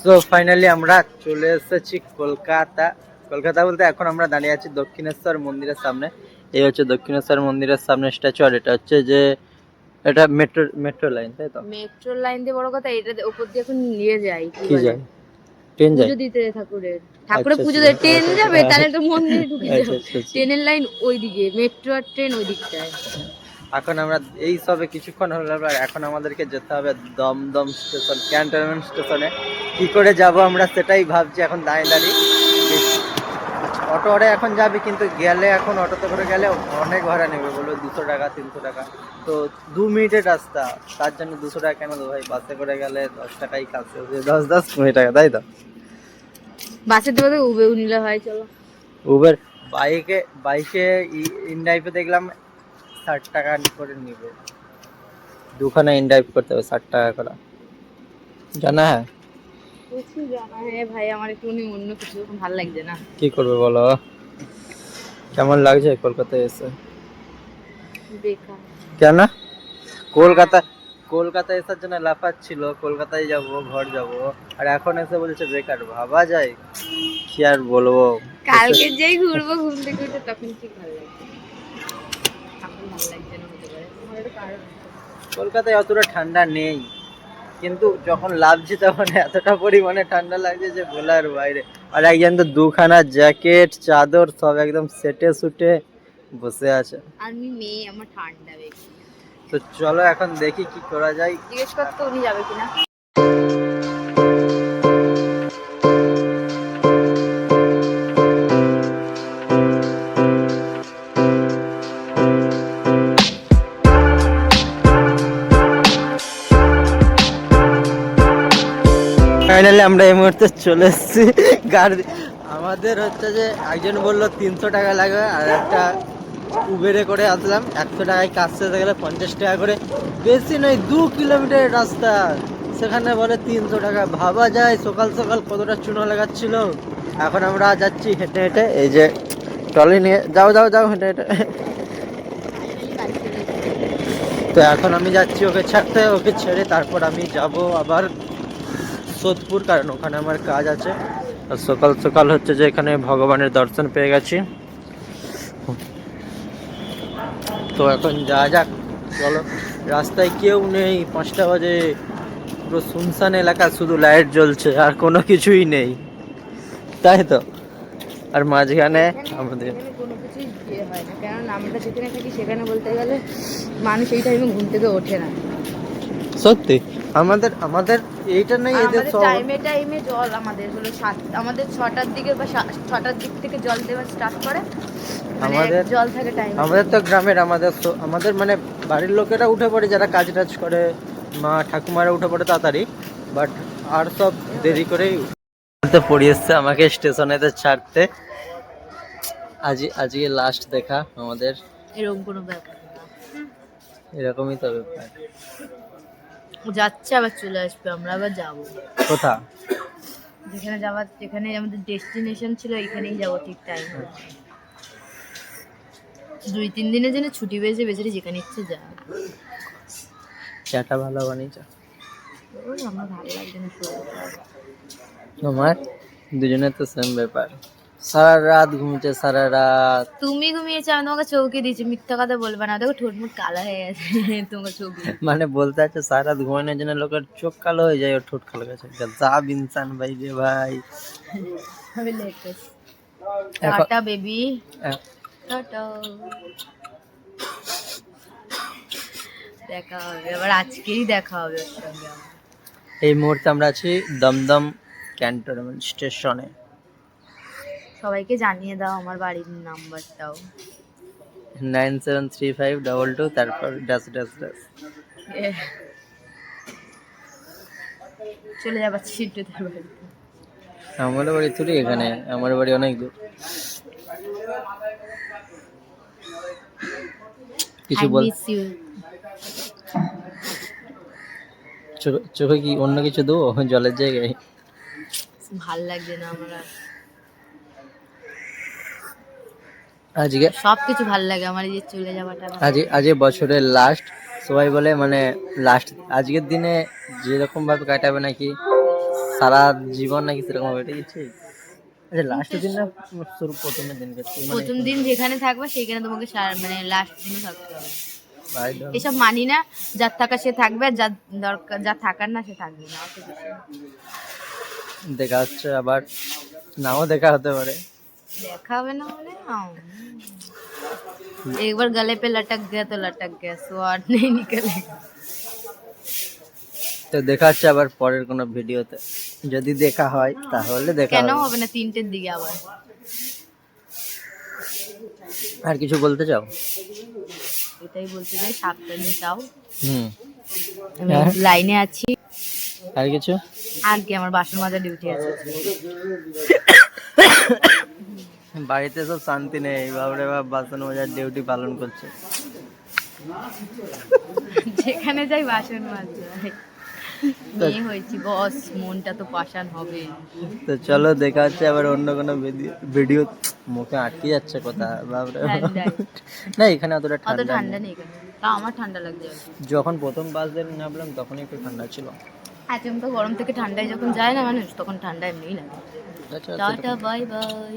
So finally আমরা চলে এসেছি কলকাতা। কলকাতা বলতে এখন আমরা দাঁড়িয়ে আছি দক্ষিণেশ্বর মন্দিরের সামনে। এই হচ্ছে দক্ষিণেশ্বর মন্দিরের সামনে স্ট্যাচু, আর এটা হচ্ছে যে এটা মেট্রো লাইন, তাই তো? মেট্রো লাইন দিয়ে বড় কথা, এটা উপর দিয়ে এখন নিয়ে যায় কি যায়? ট্রেন যায়? পুজো দিতে ঠাকুরের আচ্ছা, পুজো আচ্ছা, দেয়, ট্রেন আচ্ছা, যাবে আচ্ছা, তাহলে তো মন্দিরে ঢুকে আচ্ছা, যাবে। আচ্ছা, আচ্ছা। ট্রেনের লাইন ওইদিকে, মেট্রো আর ট্রেন ওই দিকটায়। এখন আমরা এই সবে কিছুক্ষণ হলো, আর এখন আমাদেরকে যেতে হবে দমদম স্টেশন, ক্যান্টনমেন্ট স্টেশনে। কি করে যাব আমরা সেটাই ভাবছি এখন দাঁড়িয়ে দাঁড়িয়ে। অটো এখন যাবে, কিন্তু গেলে এখন অটোতে করে গেলে অনেক ভাড়া নেবে, বলবো 200 টাকা 300 টাকা। তো 2 মিনিটের রাস্তা, তার জন্য 200 টাকা কেন দেবো ভাই? বাসে করে গেলে 10 টাকাই কাছে, 10-20 টাকা, তাই তো? বাসের দেবে উবেও নিলে হয়, চলো। উবের বাইকে ইনড্রাইভে দেখলাম 60 টাকা করে নিবে, দুখানে ইনড্রাইভ করতে হবে 60 টাকা করে, জানা হ্যাঁ? কিছু জানা হ্যাঁ ভাই, আমার একটু অন্য কিছু ভালো লাগছে না। কি করবে বলো? কেমন লাগছে কলকাতায় এসে? বেকার। কেন? কলকাতা কলকাতায় এসার জন্য লাফাচ্ছিল, কলকাতায় যাব, ঘর যাব, আর এখন এসে বলছে বেকার। ভাবা যায়? কি আর বলবো। কালকে যেই ঘুরবো ঘুম থেকে উঠে তখন ঠিক ভালো লাগছে, এখন ভালো লাগছে না, হতে পারে আমার একটা কারণ আছে। কলকাতায় অতটা ঠান্ডা নেই, কিন্তু যখন লাভছি তখন এতটা পরিমাণে ঠান্ডা লাগছে যে বলার বাইরে। আর একজন তো দুখানা জ্যাকেট চাদর সব একদম সেটে সুটে বসে আছে। আমি মেয়ে, আমার ঠান্ডা বেশি। তো চলো এখন দেখি কি করা যায়। জিজ্ঞেস করতে উনি যাবে কিনা। ফাইনালি আমরা এই মুহূর্তে চলে এসেছি গাড়ি। আমাদের হচ্ছে যে একজন বললো 300 টাকা লাগবে, আর একটা উবেরে করে আসলাম 100 টাকায় কাজ শেষে গেলে 50 টাকা করে, বেশি নয় 2 কিলোমিটারের রাস্তা, সেখানে বলে 300 টাকা। ভাবা যায় সকাল সকাল কতটা চুনো লাগাচ্ছিল। এখন আমরা যাচ্ছি হেঁটে হেঁটে, এই যে ট্রলি নিয়ে যাও যাও যাও হেঁটে হেঁটে। তো এখন আমি যাচ্ছি ওকে ছাড়তে, ওকে ছেড়ে তারপর আমি যাব আবার সোদপুর, কারণ ওখানে আমার কাজ আছে। আর সকাল সকাল হচ্ছে যে এখানে ভগবানের দর্শন পেয়ে গেছি। তো এখন যা যাক, চলো। রাস্তায় কেউ নেই, 5টা বাজে, পুরো শুনশান এলাকা, শুধু লাইট জ্বলছে আর কোনো কিছুই নেই, তাই তো? আর মাঝখানে আমাদের কোনো কিছুই ইয়ে হয় না, কারণ আমরা যেখানে থাকি সেখানে বলতে গেলে মানুষ এই টাইমে ঘুম থেকে ওঠে না। সত্যি আমাদের আমাদের এইটা নেই, এদের সব টাইমে জল আমাদের হলো আমাদের 6টার দিকে বা 6টার দিক থেকে জল দেওয়া স্টার্ট করে, মানে আমাদের জল থাকে টাইম। আমাদের তো গ্রামের, আমাদের মানে বাড়ির লোকেরা উঠে পড়ে, যারা কাজ টাজ করে, মা ঠাকুমারা উঠে পড়ে তাড়াতাড়ি, বাট আর সব দেরি করেই পড়ে এসছে আমাকে স্টেশনেতে ছাড়তে। আজকে লাস্ট দেখা আমাদের, এরকম কোনো ব্যাপার না, এরকমই তো ব্যাপার। যাচ্ছে আবার চলে আসবে, আমরা আবার যাবো কোথা? যেখানে আমাদের ডেস্টিনেশন ছিল এখানেই যাবো ঠিক টাইম। 2-3 দিনের জন্য ছুটি পেয়েছে, বেচারি যেখানে ইচ্ছে যা। চাটা ভালো বানিয়েছ? আমার ভালো লাগছে না শুরু। তোমার দুজনের তো সেম ব্যাপার, সারা রাত ঘুমিয়েছে, সারা রাত। তুমি ঘুমিয়েছো, আমি তোমাকে চৌকি দিয়েছি, মিথ্যা কথা বলবে না, দেখো ঠোঁট মুট কালো হয়ে গেছে তোমাকে চৌকি। মানে বলতে আছে সারা রাত ঘুমানোর জন্য লোকের চোখ কালো হয়ে যায়, ওর ঠোঁট কালো গেছে। গজব ইনসান ভাই রে ভাই। আমি লেটেস্ট টাটা বেবি, টাটা, দেখা হবে আবার, আজকেই দেখা হবে ওর সঙ্গে আমার। এই মুহূর্তে আমরা আছি দমদম ক্যান্টনমেন্ট স্টেশনে। সবাইকে জানিয়ে দাও আমার বাড়ির নাম্বারটাও। 973522 তারপর ড্যাশ ড্যাশ ড্যাশ। চলে যাবার ছিটুদের বাড়িতে। আমার বাড়ি থুড়ি এখানে, আমার বাড়ি অনেক দূর। কিছু বল। চোখে কি অন্য কিছু দেবো জলের জায়গায়? ভাল লাগছে না আমার আর। আজকে সবকিছু ভাল লাগে আমার, এই যে চলে যাওয়াটা। আজকে বছরের লাস্ট, সবাই বলে মানে লাস্ট, আজকের দিনে যেরকম ভাবে কাটাবে নাকি সারা জীবন নাকি সেরকম হবে, এটা কি ঠিক? আচ্ছা লাস্টের দিন না শুরু প্রথমের দিন করছি মানে প্রথম দিন যেখানে থাকবে সেখানে তোমাকে মানে লাস্ট দিনও থাকতে হবে। ভাই দাও। এসব মানি না, যার থাকা সে থাকবে, আর যার দরকার, যার থাকার না সে থাকবে না, অত কিছু না। দেখা হচ্ছে আবার, নাও দেখা হতে পারে। দেখা হবে না মানে एक बार गले पे लटक गया तो लटक गया, स्वाद नहीं निकलेगा। তো দেখা হচ্ছে আবার পরের কোনো ভিডিওতে, যদি দেখা হয় তাহলে দেখা কেন হবে। হবে না 3টের দিকে আবার? আর কিছু বলতে চাও? এটাই বলতে চাই, সাবধানে যাও। হুম। আমি হ্যাঁ। লাইনে আছি। আর কিছু? আজকে আমার বাসন মাজা ডিউটি আছে। বাড়িতে সব শান্তি নেই, বাবরে বাপ বাসন মাজার ডিউটি পালন করছে। যেখানে যাই বাসন মাজতে হয়। মেয়ে হয়েছি বস, মনটা তো পাষাণ হবে। তো চলো দেখা হচ্ছে আবার অন্য কোনো ভিডিও। মুখে আটকে যাচ্ছে কথা, বাবরে বাপ। ঠান্ডায়। না এখানে অতটা অত ঠান্ডা ঠান্ডা নেই। নেই কেন? তাও আমার ঠান্ডা লাগছে আর কি। যখন প্রথম বাস দিয়ে নামলাম তখন একটু ঠান্ডা ছিল। এখন তো গরম থেকে ঠান্ডায় যখন যায় না মানুষ, তখন ঠান্ডা এমনিই লাগে। আচ্ছা, টাটা বাই বাই।